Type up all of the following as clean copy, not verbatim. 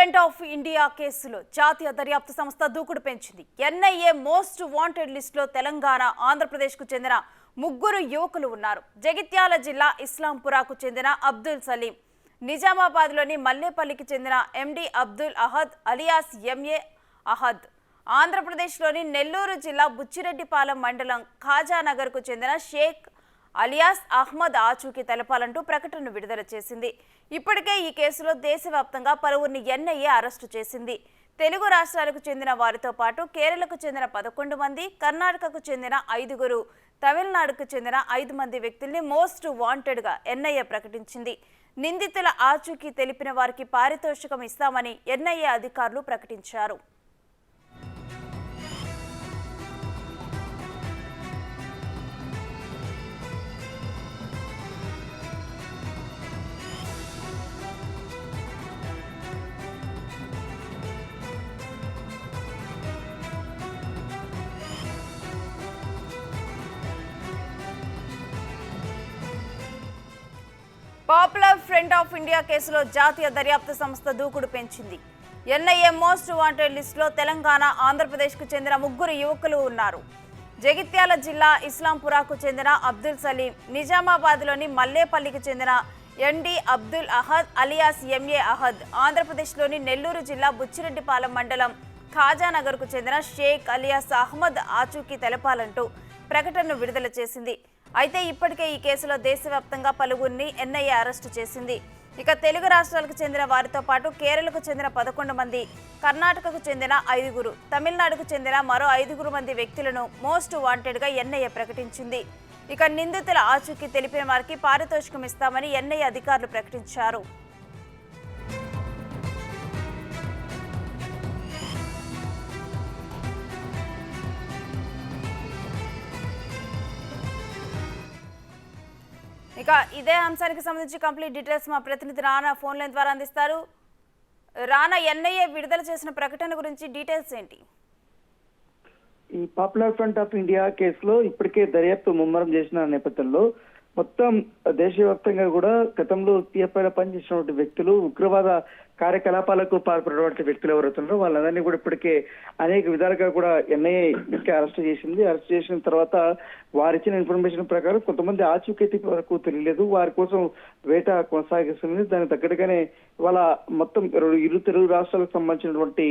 Front of India కేసులో జాతీయ దర్యాప్తు సంస్థ దూకుడు పెంచింది. ఎన్ఐఏ మోస్ట్ వాంటెడ్ లిస్టులో తెలంగాణ, ఆంధ్రప్రదేశ్కు చెందిన ముగ్గురు యువకులు ఉన్నారు. జగిత్యాల జిల్లా ఇస్లాంపురాకు చెందిన అబ్దుల్ సలీం, నిజామాబాద్లోని మల్లేపల్లికి చెందిన ఎండి అబ్దుల్ అహద్ అలియాస్ ఎంఏ అహద్, ఆంధ్రప్రదేశ్లోని నెల్లూరు జిల్లా బుచ్చిరెడ్డిపాలెం మండలం ఖాజానగర్కు చెందిన షేక్ అలియాస్ అహ్మద్ ఆచూకీ తెలపాలంటూ ప్రకటన విడుదల చేసింది. ఇప్పటికే ఈ కేసులో దేశవ్యాప్తంగా పలువురిని ఎన్ఐఏ అరెస్టు చేసింది. తెలుగు రాష్ట్రాలకు చెందిన వారితో పాటు కేరళకు చెందిన 11 మంది, కర్ణాటకకు చెందిన 5గురు, తమిళనాడుకు చెందిన 5 మంది వ్యక్తుల్ని మోస్ట్ వాంటెడ్గా ఎన్ఐఏ ప్రకటించింది. నిందితుల ఆచూకీ తెలిపిన వారికి పారితోషికం ఇస్తామని ఎన్ఐఏ అధికారులు ప్రకటించారు. పాపులర్ ఫ్రంట్ ఆఫ్ ఇండియా కేసులో జాతీయ దర్యాప్తు సంస్థ దూకుడు పెంచింది. ఎన్ఐఏ మోస్ట్ వాంటెడ్ లిస్టులో తెలంగాణ, ఆంధ్రప్రదేశ్కు చెందిన ముగ్గురు యువకులు ఉన్నారు. జగిత్యాల జిల్లా ఇస్లాంపురాకు చెందిన అబ్దుల్ సలీం, నిజామాబాద్లోని మల్లేపల్లికి చెందిన ఎండి అబ్దుల్ అహద్ అలియాస్ ఎంఏ అహద్, ఆంధ్రప్రదేశ్లోని నెల్లూరు జిల్లా బుచ్చిరెడ్డిపాలెం మండలం ఖాజానగర్కు చెందిన షేక్ అలియాస్ అహ్మద్ ఆచూకీ తెలపాలంటూ ప్రకటనను విడుదల చేసింది. అయితే ఇప్పటికే ఈ కేసులో దేశవ్యాప్తంగా పలువురిని ఎన్ఐఏ అరెస్టు చేసింది. ఇక తెలుగు రాష్ట్రాలకు చెందిన వారితో పాటు కేరళకు చెందిన 11 మంది, కర్ణాటకకు చెందిన 5గురు, తమిళనాడుకు చెందిన మరో 5 మంది వ్యక్తులను మోస్ట్ వాంటెడ్గా ఎన్ఐఏ ప్రకటించింది. ఇక నిందితుల ఆచూకీ తెలిపిన వారికి పారితోషికం ఇస్తామని ఎన్ఐఏ అధికారులు ప్రకటించారు. ఇక ఇదే అంశానికి సంబంధించి కంప్లీట్ డీటెయిల్స్ మా ప్రతినిధి రానా ఫోన్ లైన్ ద్వారా అందిస్తారు. రానా, ఎన్ఐఏ విడుదల చేసిన ప్రకటన గురించి డీటెయిల్స్ ఏంటి? ఈ పాపులర్ ఫ్రంట్ ఆఫ్ ఇండియా కేసులో ఇప్పటికే దర్యాప్తు ముమ్మరం చేసిన నేపథ్యంలో మొత్తం దేశవ్యాప్తంగా కూడా గతంలో పిఎఫ్ఐలో పనిచేసినటువంటి వ్యక్తులు, ఉగ్రవాద కార్యకలాపాలకు పాల్పడినటువంటి వ్యక్తులు ఎవరైతున్నారో వాళ్ళందరినీ కూడా ఇప్పటికే అనేక విధాలుగా కూడా ఎన్ఐఏ అరెస్ట్ చేసింది. అరెస్ట్ చేసిన తర్వాత వారిచ్చిన ఇన్ఫర్మేషన్ ప్రకారం కొంతమంది ఆచూకీ వరకు తెలియలేదు, వారి కోసం వేట కొనసాగిస్తుంది. దానికి తగ్గట్టుగానే వాళ్ళ మొత్తం ఇరు తెలుగు రాష్ట్రాలకు సంబంధించినటువంటి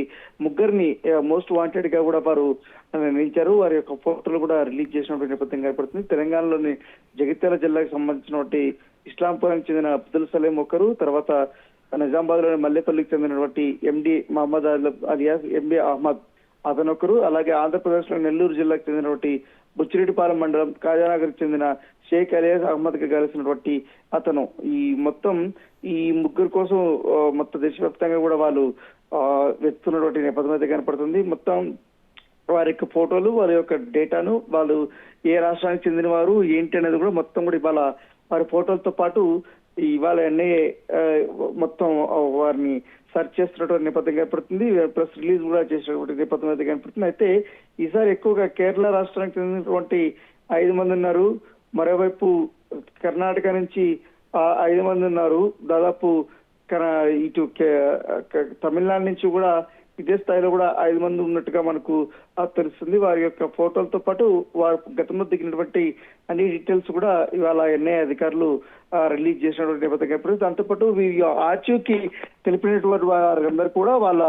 ముగ్గురిని మోస్ట్ వాంటెడ్ గా కూడా వారు నిర్ణయించారు. వారి యొక్క ఫోటోలు కూడా రిలీజ్ చేసినటువంటి నేపథ్యం ఏర్పడుతుంది. తెలంగాణలోని జగిత్యాల జిల్లాకు సంబంధించినటువంటి ఇస్లాంపురానికి చెందిన అబ్దుల్ సలీం ఒకరు, తర్వాత నిజామాబాద్ లోని మల్లేపల్లికి చెందినటువంటి ఎండి మహమ్మద్ అలియాస్ ఎంబి అహ్మద్ అతనొకరు, అలాగే ఆంధ్రప్రదేశ్ లో నెల్లూరు జిల్లాకు చెందినటువంటి బుచ్చిరెడ్డిపాలెం మండలం ఖాజానగర్కి చెందిన షేక్ అలియాస్ అహ్మద్ కి కలిసినటువంటి అతను. ఈ మొత్తం ఈ ముగ్గురు కోసం మొత్తం దేశవ్యాప్తంగా కూడా వాళ్ళు వెతున్నటువంటి నేపథ్యం అయితే కనపడుతుంది. మొత్తం వారి యొక్క ఫోటోలు, వారి యొక్క డేటాను, వాళ్ళు ఏ రాష్ట్రానికి చెందిన వారు ఏంటి అనేది కూడా మొత్తం కూడా ఇవాళ వారి ఫోటోలతో పాటు ఇవాళ ఎన్ఐఏ మొత్తం వారిని సెర్చ్ చేస్తున్నటువంటి నేపథ్యం కనపడుతుంది. ప్రెస్ రిలీజ్ కూడా చేసినటువంటి నేపథ్యం అయితే కనపడుతుంది. అయితే ఈసారి ఎక్కువగా కేరళ రాష్ట్రానికి చెందినటువంటి 5 మంది ఉన్నారు. మరోవైపు కర్ణాటక నుంచి 5 మంది ఉన్నారు. దాదాపు ఇటు తమిళనాడు నుంచి కూడా ఇదే స్థాయిలో కూడా 5 మంది ఉన్నట్టుగా మనకు తెలుస్తుంది. వారి యొక్క ఫోటోలతో పాటు వారు గతంలో దిగినటువంటి అన్ని డీటెయిల్స్ కూడా ఇవాళ ఎన్ఐఏ అధికారులు రిలీజ్ చేసినటువంటి నేపథ్యం. దాంతోపాటు ఆచూకీ తెలిపినటువంటి వారందరూ కూడా వాళ్ళ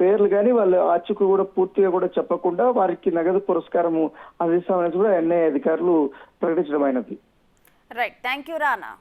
పేర్లు కానీ వాళ్ళ ఆచూకీ కూడా పూర్తిగా కూడా చెప్పకుండా వారికి నగదు పురస్కారము అందిస్తామని కూడా ఎన్ఐఏ అధికారులు ప్రకటించడం అయినది. Right, thank you Rana.